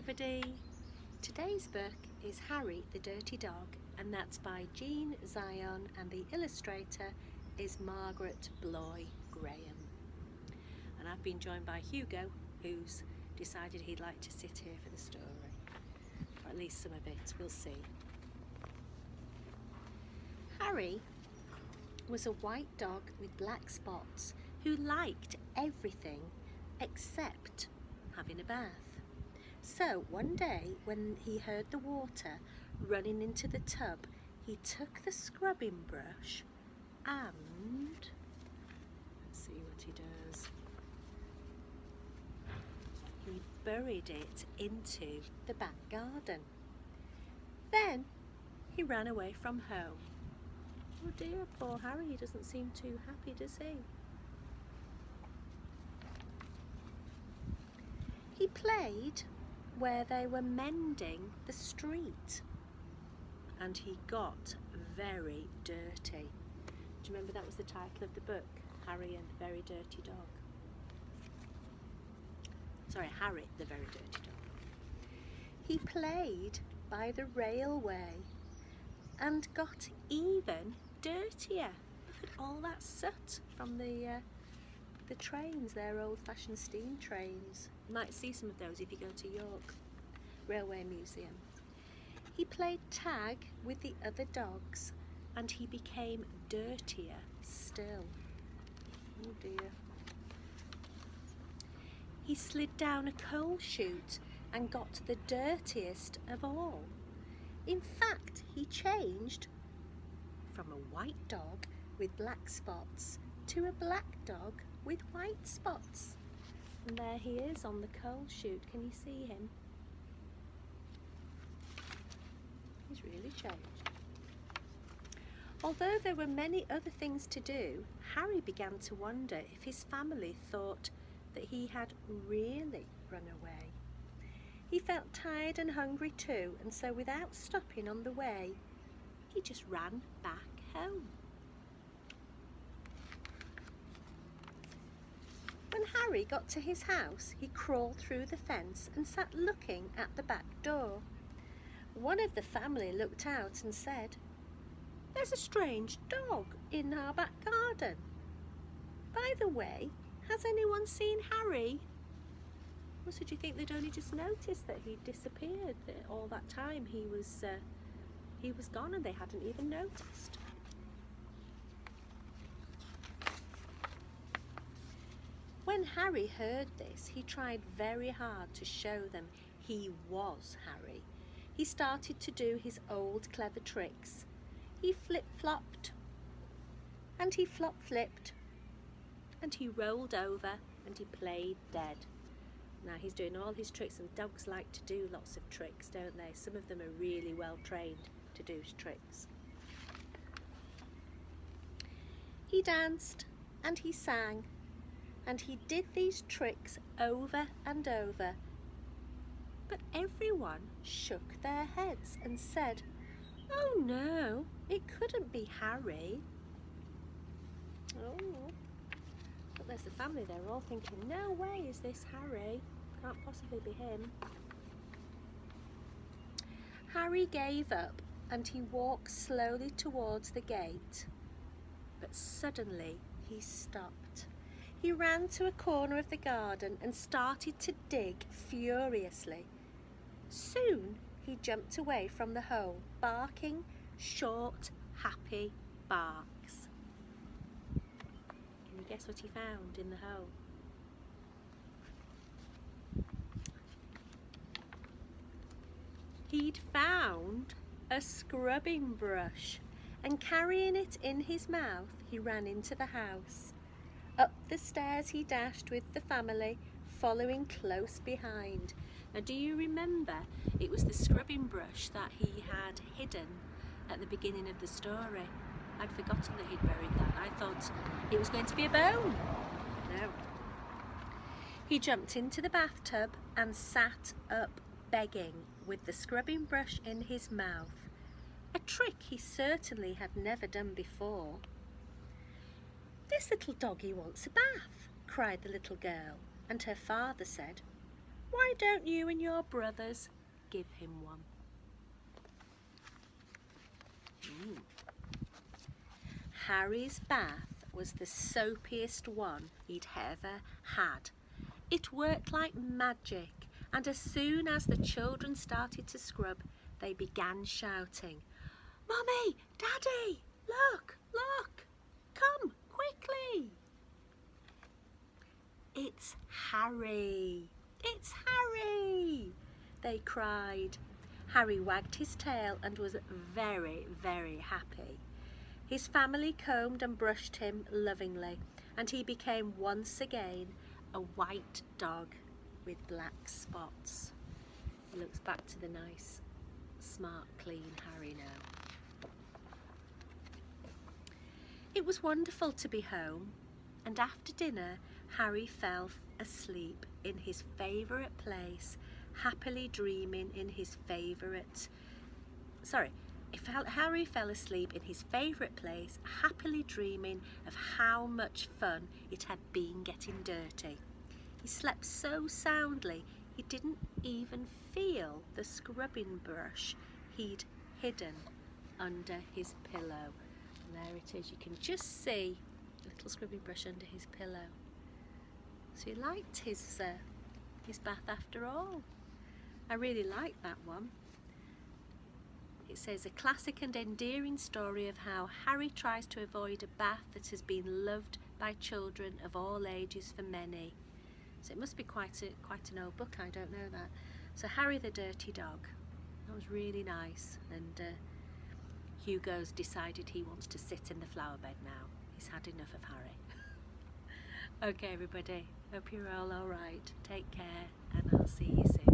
everybody! Today's book is Harry the Dirty Dog, and that's by Jean Zion, and the illustrator is Margaret Bloy Graham. And I've been joined by Hugo, who's decided he'd like to sit here for the story, or at least some of it, we'll see. Harry was a white dog with black spots who liked everything except having a bath. So one day when he heard the water running into the tub, he took the scrubbing brush and, let's see what he does, he buried it into the back garden. Then he ran away from home. Oh dear, poor Harry, he doesn't seem too happy, does he? He played where they were mending the street, and he got very dirty. Do you remember that was the title of the book, Harry and the Very Dirty Dog? Sorry, Harry the Very Dirty Dog. He played by the railway and got even dirtier. Look at all that soot from the trains, they're old-fashioned steam trains. You might see some of those if you go to York Railway Museum. He played tag with the other dogs and he became dirtier still. Oh dear. He slid down a coal chute and got the dirtiest of all. In fact, he changed from a white dog with black spots to a black dog with white spots. And there he is on the coal chute. Can you see him? He's really changed. Although there were many other things to do, Harry began to wonder if his family thought that he had really run away. He felt tired and hungry too, and so without stopping on the way, he just ran back home. When Harry got to his house, he crawled through the fence and sat looking at the back door. One of the family looked out and said, "There's a strange dog in our back garden. By the way, has anyone seen Harry?" Well, so do you think they'd only just noticed that he'd disappeared? That all that time he was gone and they hadn't even noticed. When Harry heard this, he tried very hard to show them he was Harry. He started to do his old clever tricks. He flip-flopped, and he flop-flipped, and he rolled over, and he played dead. Now he's doing all his tricks, and dogs like to do lots of tricks, don't they? Some of them are really well trained to do tricks. He danced, and he sang, and he did these tricks over and over, but everyone shook their heads and said, "Oh no, it couldn't be Harry." Oh, but there's the family, they're all thinking, "No way is this Harry, can't possibly be him." Harry gave up and he walked slowly towards the gate, but suddenly he stopped. He ran to a corner of the garden and started to dig furiously. Soon he jumped away from the hole, barking short, happy barks. Can you guess what he found in the hole? He'd found a scrubbing brush, and carrying it in his mouth, he ran into the house. Up the stairs he dashed with the family, following close behind. Now, do you remember it was the scrubbing brush that he had hidden at the beginning of the story? I'd forgotten that he'd buried that. I thought it was going to be a bone. No. He jumped into the bathtub and sat up begging with the scrubbing brush in his mouth, a trick he certainly had never done before. "This little doggy wants a bath," cried the little girl, and her father said, Why don't you and your brothers give him one? Harry's bath was the soapiest one he'd ever had. It worked like magic, and as soon as the children started to scrub, they began shouting, "Mummy, Daddy, look, look, come quickly." "It's Harry, it's Harry," they cried. Harry wagged his tail and was very, very happy. His family combed and brushed him lovingly, and he became once again a white dog with black spots. He looks back to the nice, smart, clean Harry now. It was wonderful to be home, and after dinner Harry fell asleep in his favourite place, happily dreaming in his favourite... Harry fell asleep in his favourite place, happily dreaming of how much fun it had been getting dirty. He slept so soundly he didn't even feel the scrubbing brush he'd hidden under his pillow. And there it is, you can just see the little scrubbing brush under his pillow. So he liked his bath after all. I really liked that one. It says, a classic and endearing story of how Harry tries to avoid a bath that has been loved by children of all ages for many. So it must be quite an old book, I don't know that. So Harry the Dirty Dog. That was really nice. And Hugo's decided he wants to sit in the flower bed now. He's had enough of Harry. Okay everybody, hope you're all alright. Take care and I'll see you soon.